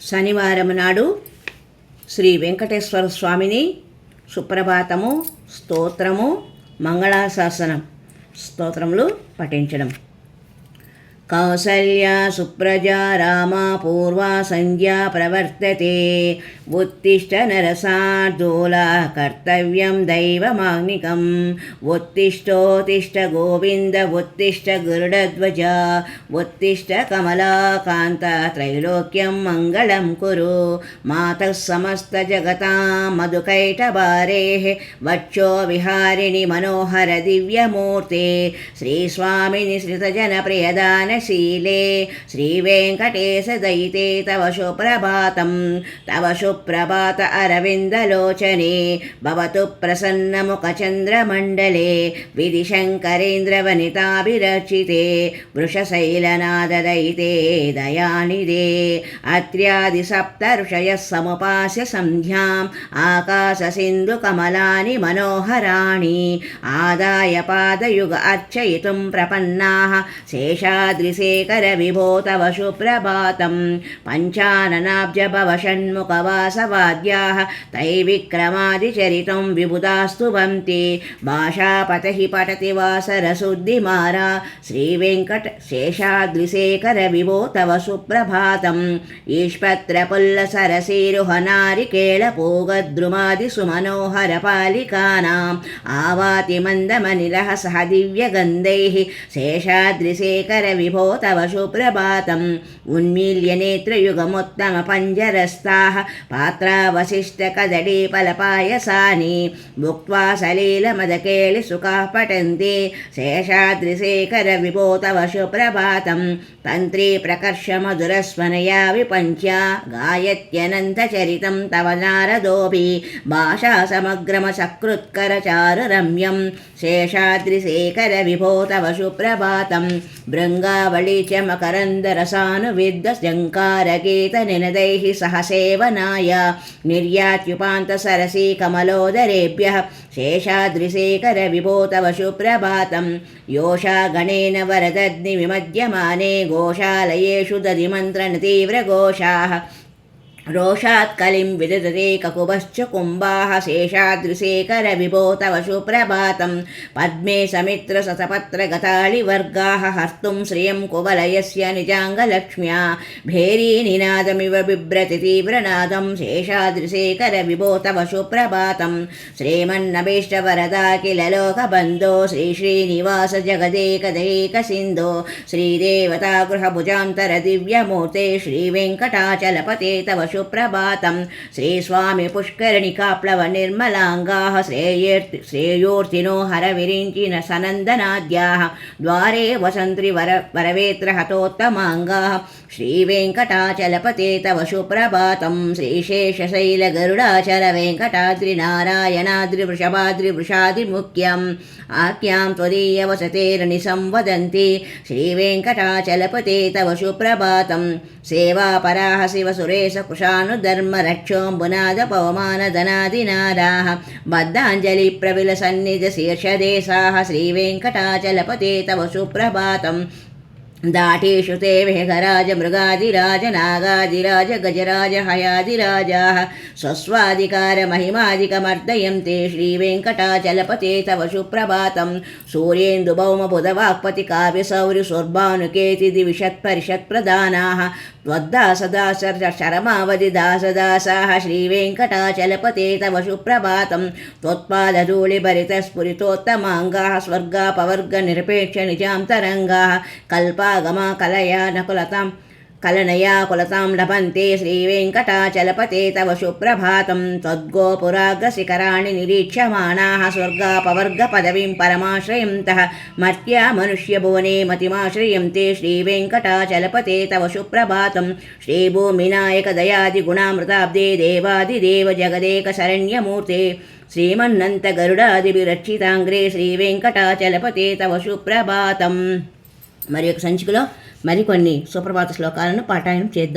శనివారం నాడు శ్రీ వెంకటేశ్వర స్వామిని సుప్రభాతము, స్తోత్రము, మంగళాశాసనం స్తోత్రములు పఠించడం. కౌసల్యా సుప్రజా రామా పూర్వా సంధ్యా ప్రవర్తతే. ఉత్తిష్ట నరసార్దూలా కర్తవ్యం దైవమాగ్నికం. ఉత్తిష్టోత్తిష్ట గోవింద ఉత్తిష్ట గరుడధ్వజ. ఉత్తిష్ట కమలాకాంత త్రైలోక్యం మంగళం కురు. మాతః సమస్త జగతాం మధుకైటభారేః వక్షో విహారిణి మనోహర దివ్యమూర్తే. శ్రీస్వామిని శ్రితజన ప్రియదానశీలే శ్రీవేంకటేశ దయితే తవ సుప్రభాతం. తవ సుప్రభాత అరవిందలోచనే భవతు ప్రసన్నముఖచంద్రమండలే. విధిశంకరేంద్రవనితాభిరచితే వృషశైలనాదదయితే దయానిదే. అత్ర్యాది సప్త ఋషయः సముపాస్య సంధ్యాం ఆకాశసింధుకమలాని మనోహరాణి. ఆదాయ పాదయుగ అర్చయితుం ప్రపన్నాః శేషాద్రిశేఖర విభో తవ సుప్రభాతం. పంచాననాబ్జ భవ షణ్ముఖవాసవాద్యాః తైవిక్రమాదిచరితం విబుధాస్తు వంతి. భాషాపతహి పఠతి వాసరశుద్ధిమారా. శ్రీవేంకట శేషాద్రిశేఖర విభో తవ సుప్రభాతం. ఈష్పత్రపుల్ల సరసీరుహ నారికేళ పూగద్రుమాది సుమనోహర పాలికానాం. ఆవాతి మందమనిలః సహ దివ్యగంధైః శేషాద్రిశేఖర విభో తవ సుప్రభాతం. ఉన్మీల్య నేత్రయుగముత్తమ పంజరస్థాః పాత్రావశిష్ట కదళీఫలపాయసాని. భుక్త్వా సలీలమదకేళి సుఖాః పఠन्ति శేషాద్రిశేఖర విభో తవ సుప్రభాతం. తంత్రీ ప్రకర్ష మధురస్వనయా విపంచ్య గాయత్యనంతచరితం తవ నారదోపి. భాషా సమగ్రమ సకృత్కర చారు రమ్యం శేషాద్రిశేఖర విభో తవ సుప్రభాతం. భృంగావళి చ మకరందరసానువిద్ద జంకారగీత నినదైః సహ సేవనాయ. నిర్యాత్యుపాంత సరసీ కమలోదరేభ్యః శేషాద్రిశేఖర విభో తవ సుప్రభాతం. యోషా గణేన వరదగ్ని విమధ్యమానే గోశాలయేషు దధిమంత్రణ తీవ్రఘోషాః. రోషాత్ కలిం విదధతే కకుభశ్చ కుంభాః శేషాద్రిశేఖర విభో తవ సుప్రభాతం. పద్మే సమిత్ర సతపత్రగతాళివర్గాః హర్తుం శ్రియం కువలయస్య నిజాంగలక్ష్మ్యా. భేరీనినాదమివ బిభ్రతి తీవ్రనాదం శేషాద్రిశేఖర విభో తవ సుప్రభాతం. శ్రీమన్నభీష్టవరదాఖిల లోకబంధో శ్రీశ్రీనివాస జగదేకదైక సింధో. శ్రీదేవతాగృహభుజాంతర దివ్యమూర్తే శ్రీవేంకటాచలపతే తవ సుప్రభాతం. శ్రీస్వామి పుష్కరిణికాప్లవ నిర్మలాంగాః శ్రేయోర్తినో హర విరించిన సనందనాద్యాః. ద్వారే వసంత్రి వరవేత్ర హతోత్తమాంగాః శ్రీవేంకటాచలపతే తవ సుప్రభాతం. శ్రీశేషశైల గరుడాచల వెంకటాద్రి నారాయణాద్రి వృషభాద్రి వృషాదిముఖ్యం ఆఖ్యాం త్వదీయ వసతేర్ని సంవదంతి. శ్రీవేంకటాచలపతే తవ సుప్రభాతం. సేవాపరాః శివ సురేశ కుశానుధర్మ రక్షోంబునాద పవమానధనాదినారాః. బద్ధాంజలి ప్రవిల సన్నిధ శీర్షదేశాః శ్రీవేంకటాచలపతే తవ సుప్రభాతం. దాఠీషు తే వేగరాజ మృగాదిరాజ నాగాదిరాజ గజరాజ హయాదిరాజాః స్వస్వాధికార మహిమాదికమర్దయంతే శ్రీవేంకటాచలపతే తవ సుప్రభాతం. సూర్యేందు భౌమ బుధవాక్పతి కావ్య సౌరి సుర్భానుకేతి దివిషత్పరిషత్ప్రదానాః. త్వద్దాసదాస శరమావధి దాసదాసాః శ్రీవేంకటాచలపతే తవ సుప్రభాతం. త్వత్పాదధూళిభరిత స్ఫురితోత్తమాంగాః స్వర్గాపవర్గ నిరపేక్ష నిజాంతరంగాః. కల్పాగమా కలయా నకులతాం కలనయా కులతాం లభంతే శ్రీవేంకటాచలపతే తవ సుప్రభాతం. త్వద్గోపురాగ్రశిఖరాణి నిరీక్ష్యమాణాః స్వర్గాపవర్గ పదవీం పరమాశ్రయంతః. మర్త్యా మనుష్యభువనే మతిమాశ్రయంతే శ్రీవేంకటాచలపతే తవ సుప్రభాతం. శ్రీభూమినాయక దయాది గుణామృతాబ్దే దేవాదిదేవ జగదేక శరణ్యమూర్తే. శ్రీమన్నంత గరుడాదిభిరక్షితాంగ్రే శ్రీవేంకటాచలపతే తవ సుప్రభాతం. మరి యొక్క సంచికలో మరికొన్ని సుప్రభాత శ్లోకాలను పారాయణం చేద్దాం.